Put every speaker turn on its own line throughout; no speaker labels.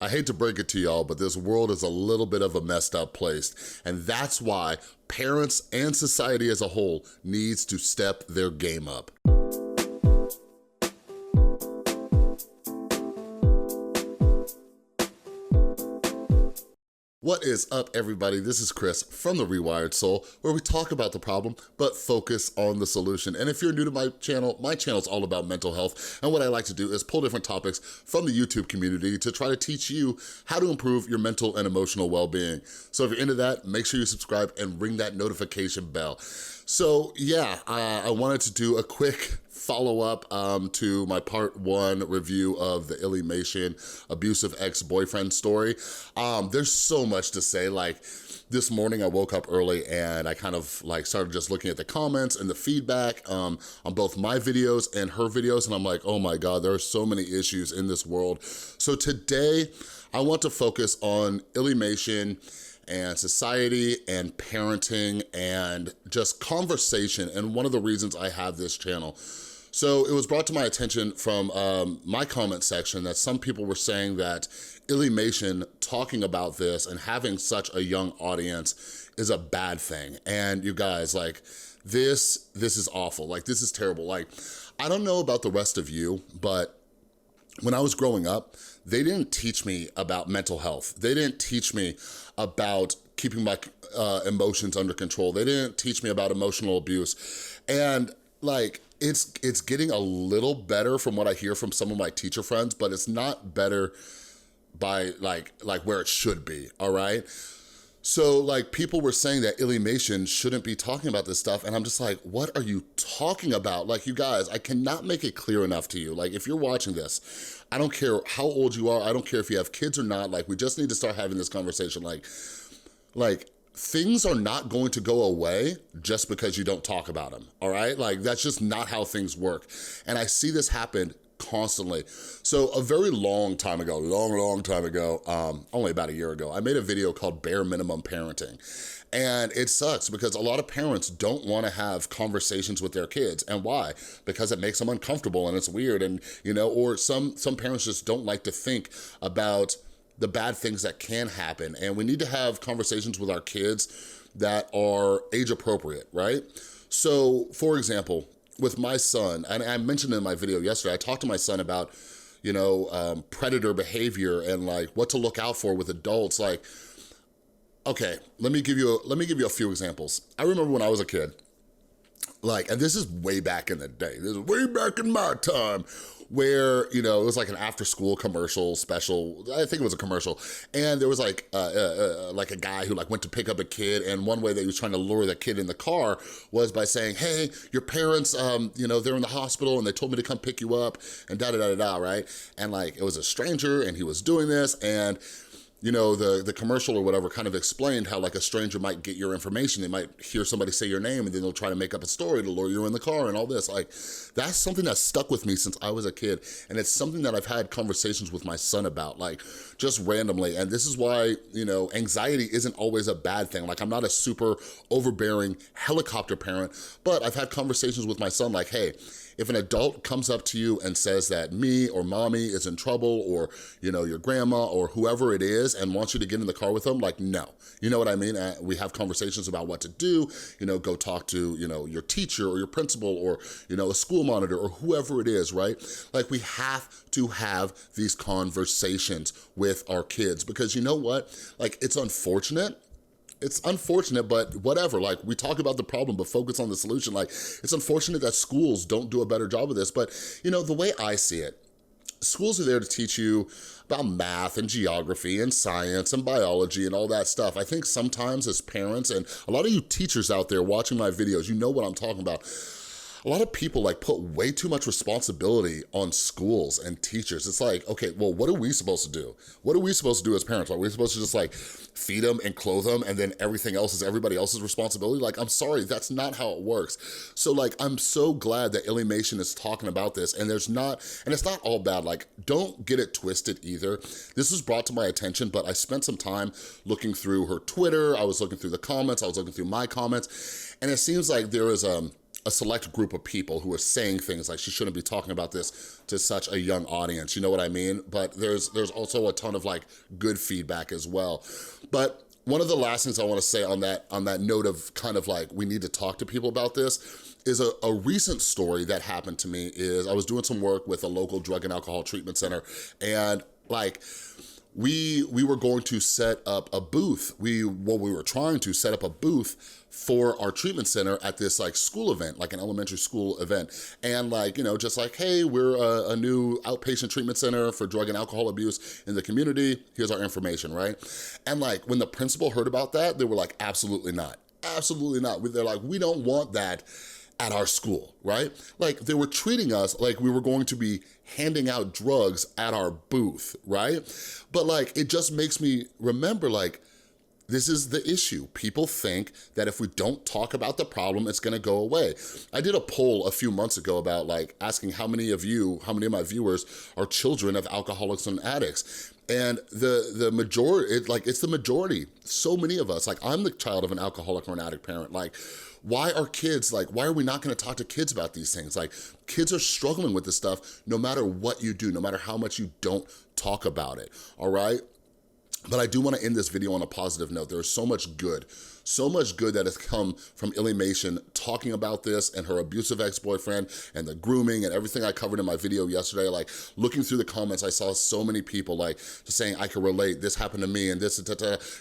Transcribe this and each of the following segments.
I hate to break it to y'all, but this world is a little bit of a messed up place. And that's why parents and society as a whole needs to step their game up. What is up, everybody? This is Chris from The Rewired Soul, where we talk about the problem, but focus on the solution. And if you're new to my channel is all about mental health. And what I like to do is pull different topics from the YouTube community to try to teach you how to improve your mental and emotional well-being. So if you're into that, make sure you subscribe and ring that notification bell. So yeah, I wanted to do a quick follow-up to my part 1 review of the Illymation abusive ex-boyfriend story. There's so much to say. Like, this morning I woke up early and I kind of like started just looking at the comments and the feedback on both my videos and her videos, and I'm like, oh my God, there are so many issues in this world. So today I want to focus on Illymation and society and parenting and just conversation, and one of the reasons I have this channel. So it was brought to my attention from my comment section that some people were saying that Illymation talking about this and having such a young audience is a bad thing. And you guys, like, this is awful. Like, this is terrible. Like, I don't know about the rest of you, but when I was growing up, they didn't teach me about mental health. They didn't teach me about keeping my emotions under control. They didn't teach me about emotional abuse. And like, it's getting a little better from what I hear from some of my teacher friends, but it's not better by like where it should be, all right? So like, people were saying that Illymation shouldn't be talking about this stuff, and I'm just like, what are you talking about? Like, you guys, I cannot make it clear enough to you. Like, if you're watching this, I don't care how old you are, I don't care if you have kids or not, like, we just need to start having this conversation. Like, things are not going to go away just because you don't talk about them, all right? Like, that's just not how things work. And I see this happen constantly. So a very long time ago, long time ago, only about a year ago, I made a video called Bare Minimum Parenting. And it sucks because a lot of parents don't want to have conversations with their kids. And why? Because it makes them uncomfortable and it's weird, and you know, or some parents just don't like to think about the bad things that can happen. And we need to have conversations with our kids that are age appropriate, right? So for example, with my son, and I mentioned in my video yesterday, I talked to my son about, you know, predator behavior and like what to look out for with adults. Like, okay, let me give you a few examples. I remember when I was a kid, like, and this is way back in the day, this is way back in my time, where, you know, it was like an after-school commercial special, I think it was a commercial, and there was like a guy who like went to pick up a kid, and one way that he was trying to lure that kid in the car was by saying, hey, your parents, you know, they're in the hospital and they told me to come pick you up, and da-da-da-da-da, right? And like, it was a stranger and he was doing this, and you know, the commercial or whatever kind of explained how like a stranger might get your information. They might hear somebody say your name and then they'll try to make up a story to lure you in the car and all this. Like, that's something that stuck with me since I was a kid. And it's something that I've had conversations with my son about, like, just randomly. And this is why, you know, anxiety isn't always a bad thing. Like, I'm not a super overbearing helicopter parent, but I've had conversations with my son like, hey, if an adult comes up to you and says that me or mommy is in trouble, or, you know, your grandma or whoever it is, and wants you to get in the car with them, like, no. You know what I mean? We have conversations about what to do, you know, go talk to, you know, your teacher or your principal or, you know, a school monitor or whoever it is, right? Like, we have to have these conversations with our kids, because you know what? Like, it's unfortunate, but whatever. Like, we talk about the problem, but focus on the solution. Like, it's unfortunate that schools don't do a better job of this, but you know, the way I see it, schools are there to teach you about math and geography and science and biology and all that stuff. I think sometimes as parents, and a lot of you teachers out there watching my videos, you know what I'm talking about. A lot of people like put way too much responsibility on schools and teachers. It's like, okay, well, what are we supposed to do? What are we supposed to do as parents? Are we supposed to just like feed them and clothe them and then everything else is everybody else's responsibility? Like, I'm sorry, that's not how it works. So like, I'm so glad that Illymation is talking about this, and it's not all bad. Like, don't get it twisted either. This was brought to my attention, but I spent some time looking through her Twitter. I was looking through the comments. I was looking through my comments, and it seems like there is a select group of people who are saying things like she shouldn't be talking about this to such a young audience, you know what I mean? But there's also a ton of like good feedback as well. But one of the last things I wanna say on that note of kind of like, we need to talk to people about this, is a recent story that happened to me. Is I was doing some work with a local drug and alcohol treatment center, and like, we were going to set up a booth. We were trying to set up a booth for our treatment center at this like school event, like an elementary school event. And like, you know, just like, hey, we're a new outpatient treatment center for drug and alcohol abuse in the community. Here's our information, right? And like, when the principal heard about that, they were like, absolutely not. Absolutely not. They're like, we don't want that at our school, right? Like, they were treating us like we were going to be handing out drugs at our booth, right? But like, it just makes me remember, like, this is the issue. People think that if we don't talk about the problem, it's gonna go away. I did a poll a few months ago about like asking how many of my viewers are children of alcoholics and addicts. And the majority, it's the majority. So many of us, like, I'm the child of an alcoholic or an addict parent. Like, why are we not gonna talk to kids about these things? Like, kids are struggling with this stuff no matter what you do, no matter how much you don't talk about it, all right? But I do wanna end this video on a positive note. There's so much good that has come from Illymation talking about this and her abusive ex-boyfriend and the grooming and everything I covered in my video yesterday. Like, looking through the comments, I saw so many people like just saying, I can relate, this happened to me and this,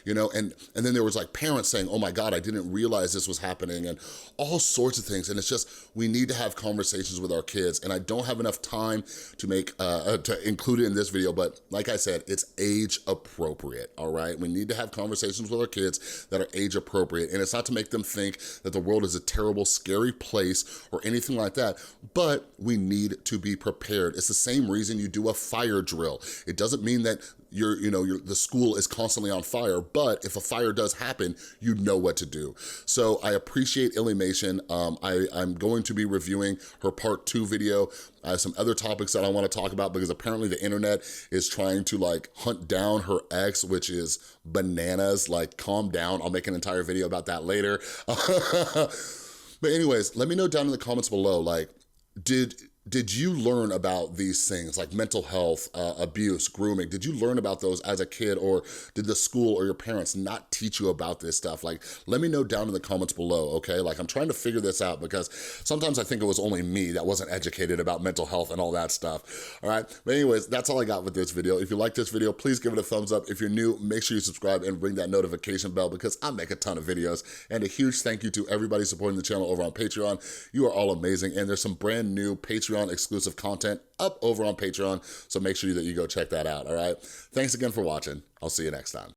you know, and then there was like parents saying, oh my God, I didn't realize this was happening, and all sorts of things. And it's just, we need to have conversations with our kids, and I don't have enough time to make, to include it in this video, but like I said, it's age appropriate, all right? We need to have conversations with our kids that are age appropriate. And it's not to make them think that the world is a terrible, scary place or anything like that, but we need to be prepared. It's the same reason you do a fire drill. It doesn't mean that the school is constantly on fire, but if a fire does happen, you know what to do. So I appreciate Illymation. I'm going to be reviewing her part 2 video. I have some other topics that I wanna talk about because apparently the internet is trying to like hunt down her ex, which is bananas. Like, calm down. I'll make an entire video about that later. But anyways, let me know down in the comments below, like, did you learn about these things like mental health, abuse, grooming? Did you learn about those as a kid, or did the school or your parents not teach you about this stuff? Like, let me know down in the comments below, okay? Like, I'm trying to figure this out because sometimes I think it was only me that wasn't educated about mental health and all that stuff, all right? But anyways, that's all I got with this video. If you like this video, please give it a thumbs up. If you're new, make sure you subscribe and ring that notification bell because I make a ton of videos. And a huge thank you to everybody supporting the channel over on Patreon. You are all amazing, and there's some brand new Patreon exclusive content up over on Patreon, so make sure that you go check that out, all right? Thanks again for watching. I'll see you next time.